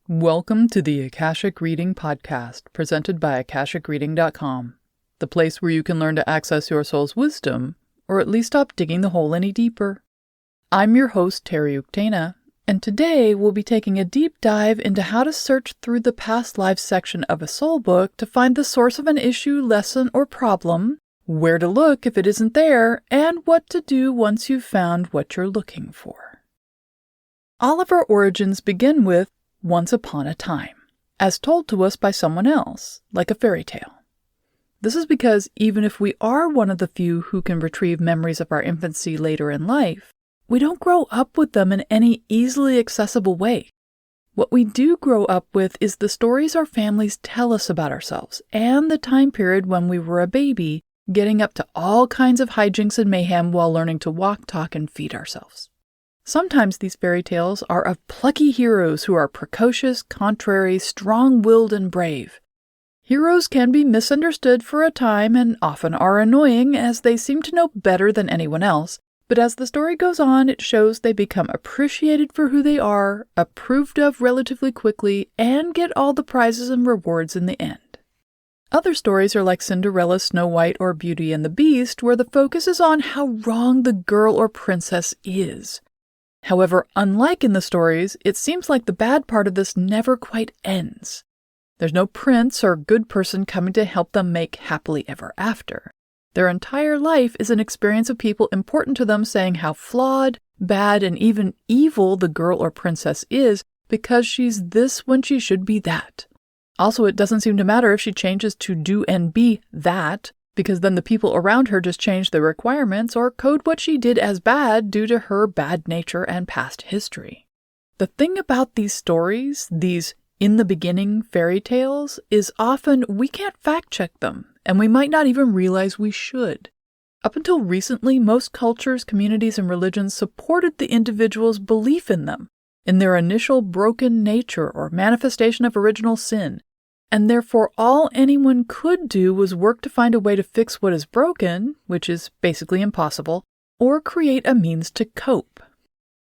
Welcome to the Akashic Reading Podcast, presented by AkashicReading.com, the place where you can learn to access your soul's wisdom, or at least stop digging the hole any deeper. I'm your host, Terry Uktana, and today we'll be taking a deep dive into how to search through the past lives section of a soul book to find the source of an issue, lesson, or problem, where to look if it isn't there, and what to do once you've found what you're looking for. All of our origins begin with once upon a time, as told to us by someone else, like a fairy tale. This is because even if we are one of the few who can retrieve memories of our infancy later in life, we don't grow up with them in any easily accessible way. What we do grow up with is the stories our families tell us about ourselves and the time period when we were a baby, getting up to all kinds of hijinks and mayhem while learning to walk, talk, and feed ourselves. Sometimes these fairy tales are of plucky heroes who are precocious, contrary, strong-willed, and brave. Heroes can be misunderstood for a time and often are annoying as they seem to know better than anyone else, but as the story goes on, it shows they become appreciated for who they are, approved of relatively quickly, and get all the prizes and rewards in the end. Other stories are like Cinderella, Snow White, or Beauty and the Beast, where the focus is on how wrong the girl or princess is. However, unlike in the stories, it seems like the bad part of this never quite ends. There's no prince or good person coming to help them make happily ever after. Their entire life is an experience of people important to them saying how flawed, bad, and even evil the girl or princess is because she's this when she should be that. Also, it doesn't seem to matter if she changes to do and be that, because then the people around her just change their requirements or code what she did as bad due to her bad nature and past history. The thing about these stories, these in-the-beginning fairy tales, is often we can't fact-check them, and we might not even realize we should. Up until recently, most cultures, communities, and religions supported the individual's belief in them, in their initial broken nature or manifestation of original sin, and therefore all anyone could do was work to find a way to fix what is broken, which is basically impossible, or create a means to cope.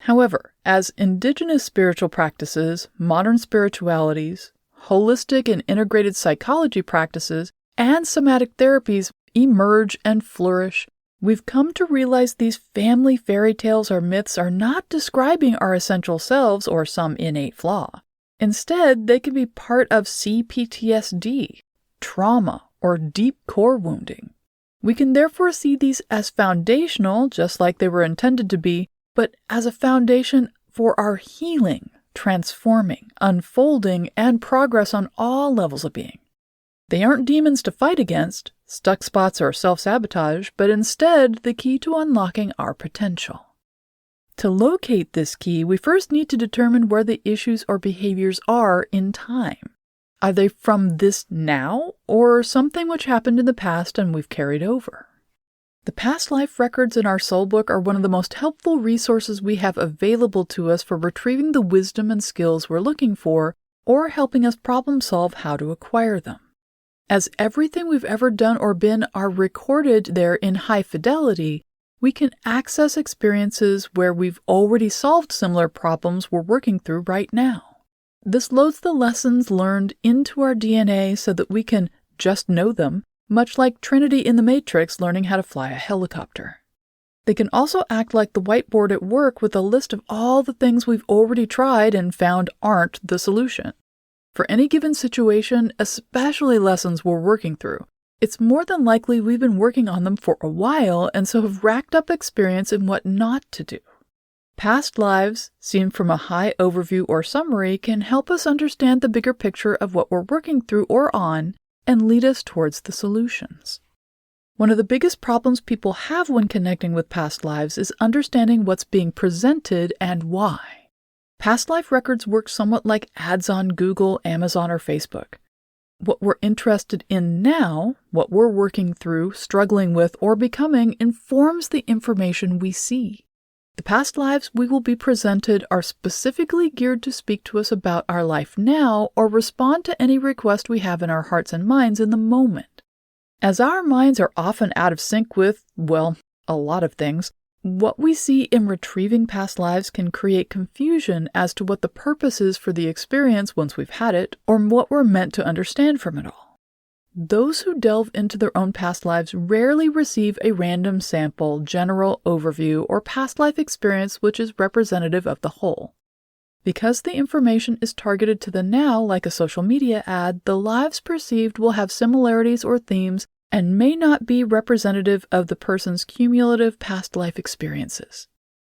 However, as indigenous spiritual practices, modern spiritualities, holistic and integrated psychology practices, and somatic therapies emerge and flourish, we've come to realize these family fairy tales or myths are not describing our essential selves or some innate flaw. Instead, they can be part of CPTSD, trauma, or deep core wounding. We can therefore see these as foundational, just like they were intended to be, but as a foundation for our healing, transforming, unfolding, and progress on all levels of being. They aren't demons to fight against, stuck spots or self-sabotage, but instead the key to unlocking our potential. To locate this key, we first need to determine where the issues or behaviors are in time. Are they from this now, or something which happened in the past and we've carried over? The past life records in our soul book are one of the most helpful resources we have available to us for retrieving the wisdom and skills we're looking for, or helping us problem solve how to acquire them. As everything we've ever done or been are recorded there in high fidelity, we can access experiences where we've already solved similar problems we're working through right now. This loads the lessons learned into our DNA so that we can just know them, much like Trinity in the Matrix learning how to fly a helicopter. They can also act like the whiteboard at work with a list of all the things we've already tried and found aren't the solution. For any given situation, especially lessons we're working through, it's more than likely we've been working on them for a while and so have racked up experience in what not to do. Past lives, seen from a high overview or summary, can help us understand the bigger picture of what we're working through or on and lead us towards the solutions. One of the biggest problems people have when connecting with past lives is understanding what's being presented and why. Past life records work somewhat like ads on Google, Amazon, or Facebook. What we're interested in now, what we're working through, struggling with, or becoming, informs the information we see. The past lives we will be presented are specifically geared to speak to us about our life now or respond to any request we have in our hearts and minds in the moment. As our minds are often out of sync with, well, a lot of things, What we see in retrieving past lives can create confusion as to what the purpose is for the experience once we've had it, or what we're meant to understand from it all. Those who delve into their own past lives rarely receive a random sample, general overview, or past life experience which is representative of the whole. Because the information is targeted to the now, like a social media ad, the lives perceived will have similarities or themes and may not be representative of the person's cumulative past life experiences.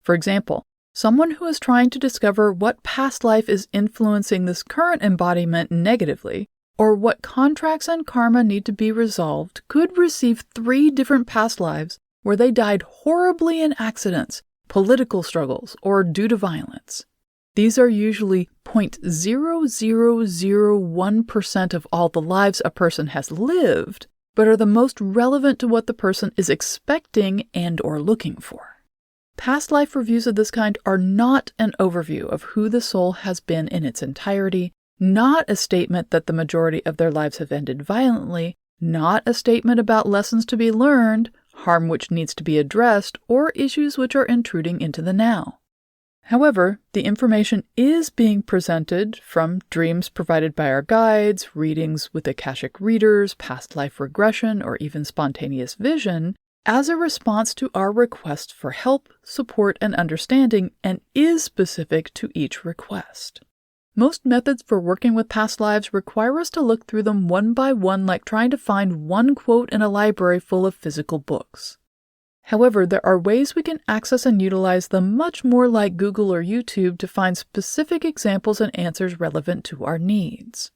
For example, someone who is trying to discover what past life is influencing this current embodiment negatively, or what contracts and karma need to be resolved, could receive 3 different past lives where they died horribly in accidents, political struggles, or due to violence. These are usually 0.0001% of all the lives a person has lived, but are the most relevant to what the person is expecting and or looking for. Past life reviews of this kind are not an overview of who the soul has been in its entirety, not a statement that the majority of their lives have ended violently, not a statement about lessons to be learned, harm which needs to be addressed, or issues which are intruding into the now. However, the information is being presented from dreams provided by our guides, readings with Akashic readers, past life regression, or even spontaneous vision, as a response to our request for help, support, and understanding, and is specific to each request. Most methods for working with past lives require us to look through them one by one, like trying to find one quote in a library full of physical books. However, there are ways we can access and utilize them much more like Google or YouTube to find specific examples and answers relevant to our needs.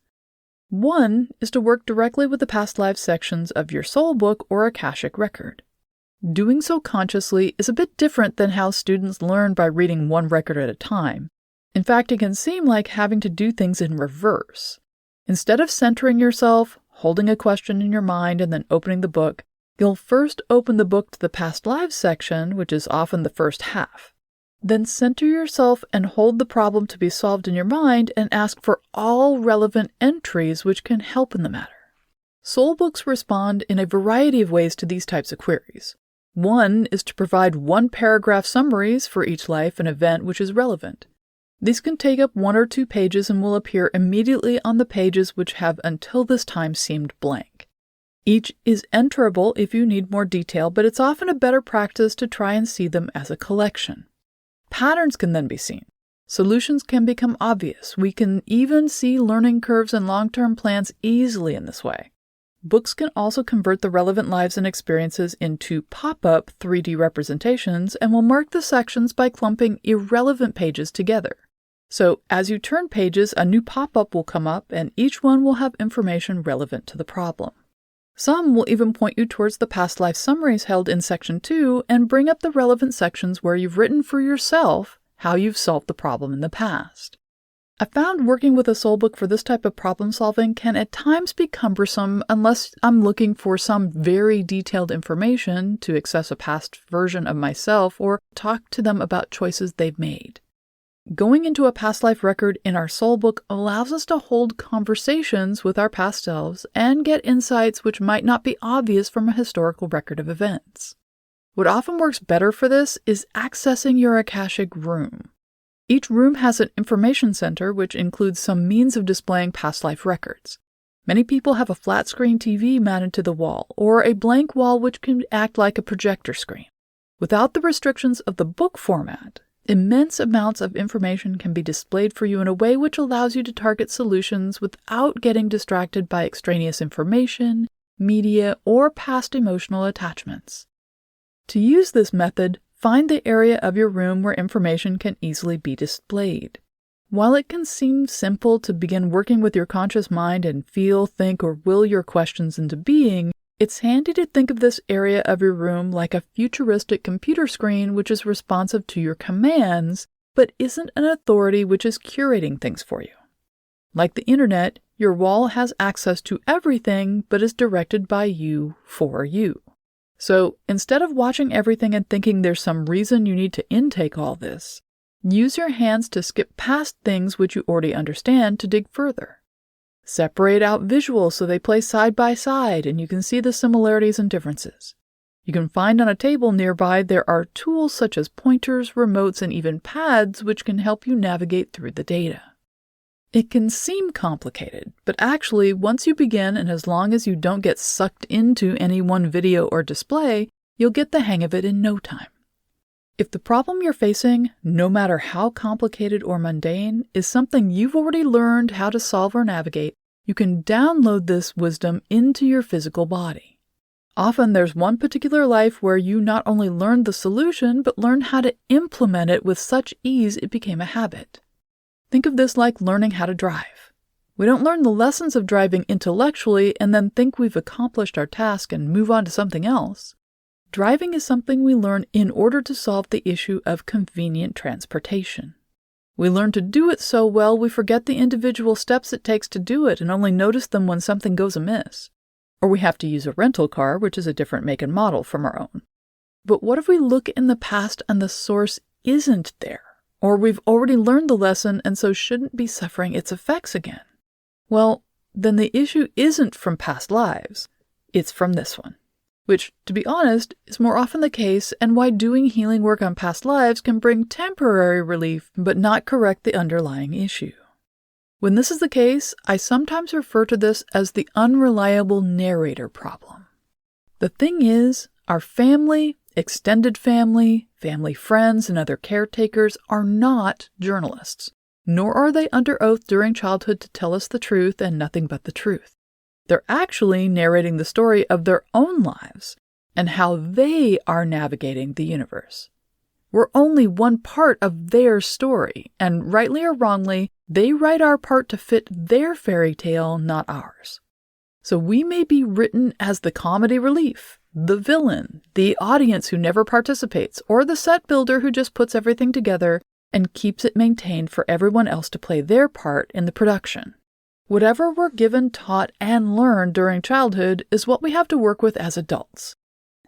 One is to work directly with the past life sections of your soul book or Akashic record. Doing so consciously is a bit different than how students learn by reading one record at a time. In fact, it can seem like having to do things in reverse. Instead of centering yourself, holding a question in your mind, and then opening the book, you'll first open the book to the past lives section, which is often the first half. Then center yourself and hold the problem to be solved in your mind and ask for all relevant entries which can help in the matter. Soul books respond in a variety of ways to these types of queries. One is to provide one-paragraph summaries for each life and event which is relevant. These can take up 1 or 2 pages and will appear immediately on the pages which have until this time seemed blank. Each is enterable if you need more detail, but it's often a better practice to try and see them as a collection. Patterns can then be seen. Solutions can become obvious. We can even see learning curves and long-term plans easily in this way. Books can also convert the relevant lives and experiences into pop-up 3D representations and will mark the sections by clumping irrelevant pages together. So, as you turn pages, a new pop-up will come up and each one will have information relevant to the problem. Some will even point you towards the past life summaries held in Section 2 and bring up the relevant sections where you've written for yourself how you've solved the problem in the past. I found working with a soul book for this type of problem solving can at times be cumbersome unless I'm looking for some very detailed information to access a past version of myself or talk to them about choices they've made. Going into a past life record in our soul book allows us to hold conversations with our past selves and get insights which might not be obvious from a historical record of events. What often works better for this is accessing your Akashic room. Each room has an information center which includes some means of displaying past life records. Many people have a flat screen TV mounted to the wall or a blank wall which can act like a projector screen. Without the restrictions of the book format, immense amounts of information can be displayed for you in a way which allows you to target solutions without getting distracted by extraneous information, media, or past emotional attachments. To use this method, find the area of your room where information can easily be displayed. While it can seem simple to begin working with your conscious mind and feel, think, or will your questions into being, it's handy to think of this area of your room like a futuristic computer screen which is responsive to your commands, but isn't an authority which is curating things for you. Like the internet, your wall has access to everything, but is directed by you for you. So instead of watching everything and thinking there's some reason you need to intake all this, use your hands to skip past things which you already understand to dig further. Separate out visuals so they play side by side and you can see the similarities and differences. You can find on a table nearby there are tools such as pointers, remotes, and even pads which can help you navigate through the data. It can seem complicated, but actually, once you begin and as long as you don't get sucked into any one video or display, you'll get the hang of it in no time. If the problem you're facing, no matter how complicated or mundane, is something you've already learned how to solve or navigate, you can download this wisdom into your physical body. Often there's one particular life where you not only learned the solution, but learned how to implement it with such ease it became a habit. Think of this like learning how to drive. We don't learn the lessons of driving intellectually and then think we've accomplished our task and move on to something else. Driving is something we learn in order to solve the issue of convenient transportation. We learn to do it so well we forget the individual steps it takes to do it and only notice them when something goes amiss. Or we have to use a rental car, which is a different make and model from our own. But what if we look in the past and the source isn't there? Or we've already learned the lesson and so shouldn't be suffering its effects again? Well, then the issue isn't from past lives, it's from this one. Which, to be honest, is more often the case and why doing healing work on past lives can bring temporary relief but not correct the underlying issue. When this is the case, I sometimes refer to this as the unreliable narrator problem. The thing is, our family, extended family, family friends, and other caretakers are not journalists, nor are they under oath during childhood to tell us the truth and nothing but the truth. They're actually narrating the story of their own lives and how they are navigating the universe. We're only one part of their story, and rightly or wrongly, they write our part to fit their fairy tale, not ours. So we may be written as the comedy relief, the villain, the audience who never participates, or the set builder who just puts everything together and keeps it maintained for everyone else to play their part in the production. Whatever we're given, taught, and learned during childhood is what we have to work with as adults.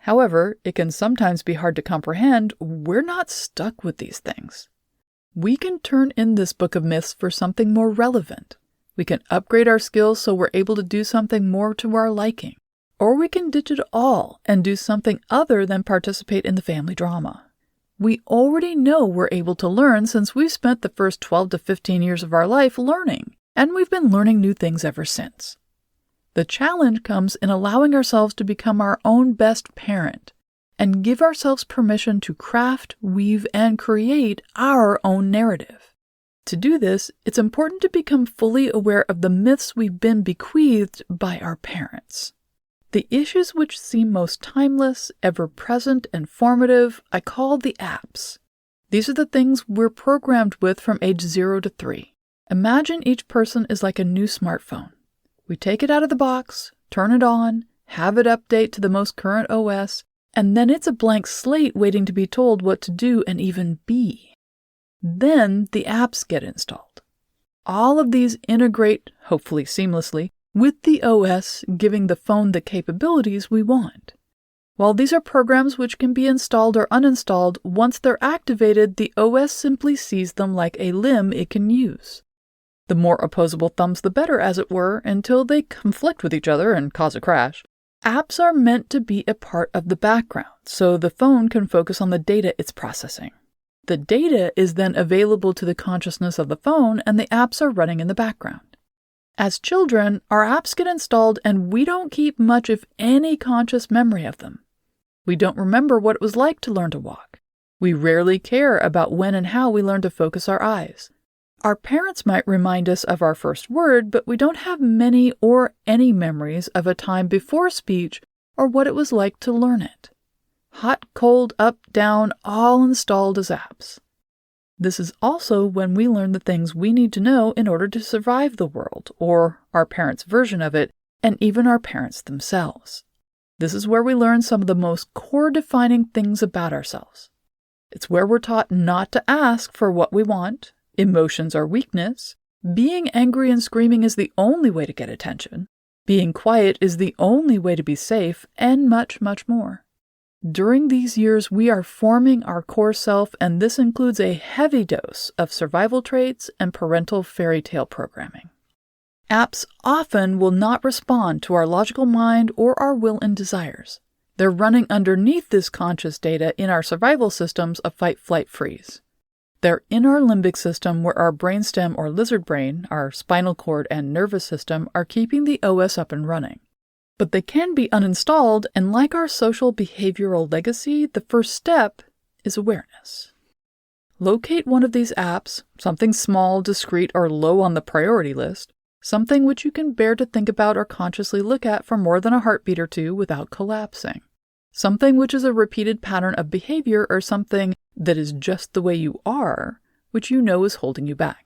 However, it can sometimes be hard to comprehend we're not stuck with these things. We can turn in this book of myths for something more relevant. We can upgrade our skills so we're able to do something more to our liking. Or we can ditch it all and do something other than participate in the family drama. We already know we're able to learn since we've spent the first 12 to 15 years of our life learning, and we've been learning new things ever since. The challenge comes in allowing ourselves to become our own best parent and give ourselves permission to craft, weave, and create our own narrative. To do this, it's important to become fully aware of the myths we've been bequeathed by our parents. The issues which seem most timeless, ever-present, and formative, I call the apps. These are the things we're programmed with from age 0 to 3. Imagine each person is like a new smartphone. We take it out of the box, turn it on, have it update to the most current OS, and then it's a blank slate waiting to be told what to do and even be. Then the apps get installed. All of these integrate, hopefully seamlessly, with the OS, giving the phone the capabilities we want. While these are programs which can be installed or uninstalled, once they're activated, the OS simply sees them like a limb it can use. The more opposable thumbs the better, as it were, until they conflict with each other and cause a crash. Apps are meant to be a part of the background, so the phone can focus on the data it's processing. The data is then available to the consciousness of the phone, and the apps are running in the background. As children, our apps get installed and we don't keep much, if any, conscious memory of them. We don't remember what it was like to learn to walk. We rarely care about when and how we learn to focus our eyes. Our parents might remind us of our first word, but we don't have many or any memories of a time before speech or what it was like to learn it. Hot, cold, up, down, all installed as apps. This is also when we learn the things we need to know in order to survive the world, or our parents' version of it, and even our parents themselves. This is where we learn some of the most core-defining things about ourselves. It's where we're taught not to ask for what we want. Emotions are weakness. Being angry and screaming is the only way to get attention. Being quiet is the only way to be safe, and much, much more. During these years, we are forming our core self, and this includes a heavy dose of survival traits and parental fairy tale programming. Apps often will not respond to our logical mind or our will and desires. They're running underneath this conscious data in our survival systems of fight, flight, freeze. They're in our limbic system where our brainstem or lizard brain, our spinal cord and nervous system are keeping the OS up and running. But they can be uninstalled, and like our social behavioral legacy, the first step is awareness. Locate one of these apps, something small, discrete, or low on the priority list, something which you can bear to think about or consciously look at for more than a heartbeat or two without collapsing. Something which is a repeated pattern of behavior or something that is just the way you are, which you know is holding you back.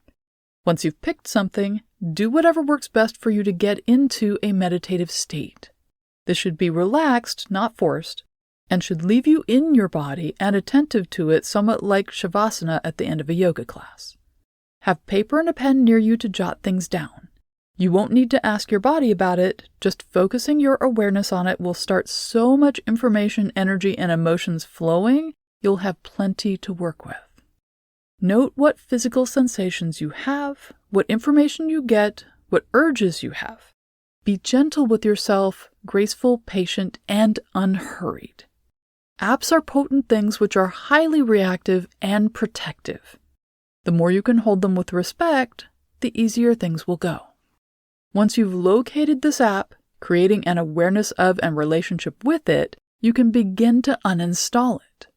Once you've picked something, do whatever works best for you to get into a meditative state. This should be relaxed, not forced, and should leave you in your body and attentive to it, somewhat like Shavasana at the end of a yoga class. Have paper and a pen near you to jot things down. You won't need to ask your body about it, just focusing your awareness on it will start so much information, energy, and emotions flowing, you'll have plenty to work with. Note what physical sensations you have, what information you get, what urges you have. Be gentle with yourself, graceful, patient, and unhurried. Apps are potent things which are highly reactive and protective. The more you can hold them with respect, the easier things will go. Once you've located this app, creating an awareness of and relationship with it, you can begin to uninstall it.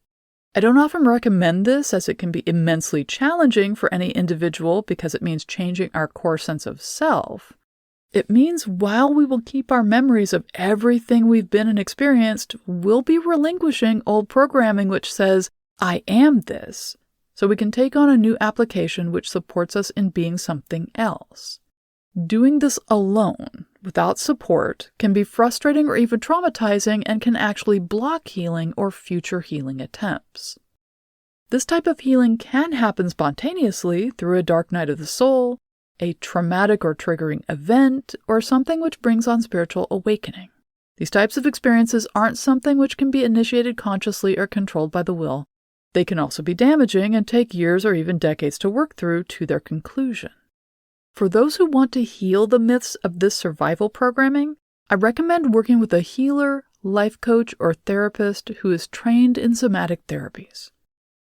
I don't often recommend this as it can be immensely challenging for any individual because it means changing our core sense of self. It means while we will keep our memories of everything we've been and experienced, we'll be relinquishing old programming which says, I am this, so we can take on a new application which supports us in being something else. Doing this alone, without support, can be frustrating or even traumatizing and can actually block healing or future healing attempts. This type of healing can happen spontaneously through a dark night of the soul, a traumatic or triggering event, or something which brings on spiritual awakening. These types of experiences aren't something which can be initiated consciously or controlled by the will. They can also be damaging and take years or even decades to work through to their conclusion. For those who want to heal the myths of this survival programming, I recommend working with a healer, life coach, or therapist who is trained in somatic therapies.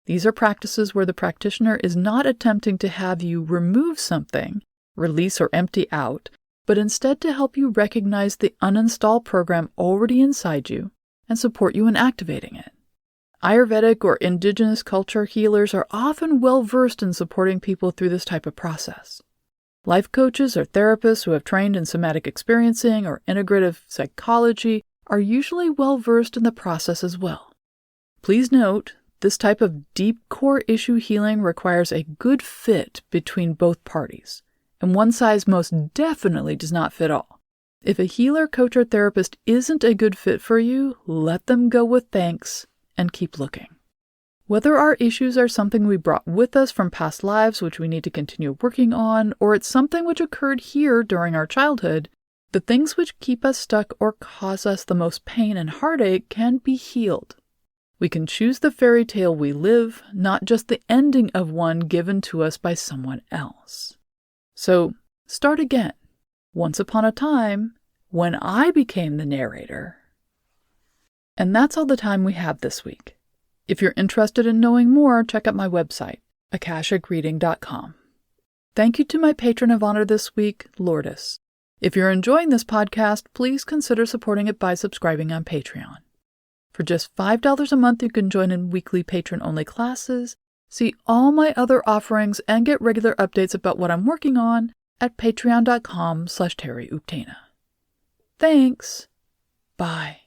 These are practices where the practitioner is not attempting to have you remove something, release or empty out, but instead to help you recognize the uninstall program already inside you and support you in activating it. Ayurvedic or indigenous culture healers are often well-versed in supporting people through this type of process. Life coaches or therapists who have trained in somatic experiencing or integrative psychology are usually well-versed in the process as well. Please note, this type of deep core issue healing requires a good fit between both parties, and one size most definitely does not fit all. If a healer, coach, or therapist isn't a good fit for you, let them go with thanks and keep looking. Whether our issues are something we brought with us from past lives which we need to continue working on, or it's something which occurred here during our childhood, the things which keep us stuck or cause us the most pain and heartache can be healed. We can choose the fairy tale we live, not just the ending of one given to us by someone else. So, start again. Once upon a time, when I became the narrator. And that's all the time we have this week. If you're interested in knowing more, check out my website, akashicreading.com. Thank you to my patron of honor this week, Lourdes. If you're enjoying this podcast, please consider supporting it by subscribing on Patreon. For just $5 a month, you can join in weekly patron-only classes, see all my other offerings, and get regular updates about what I'm working on at patreon.com/TerryUktana. Thanks. Bye.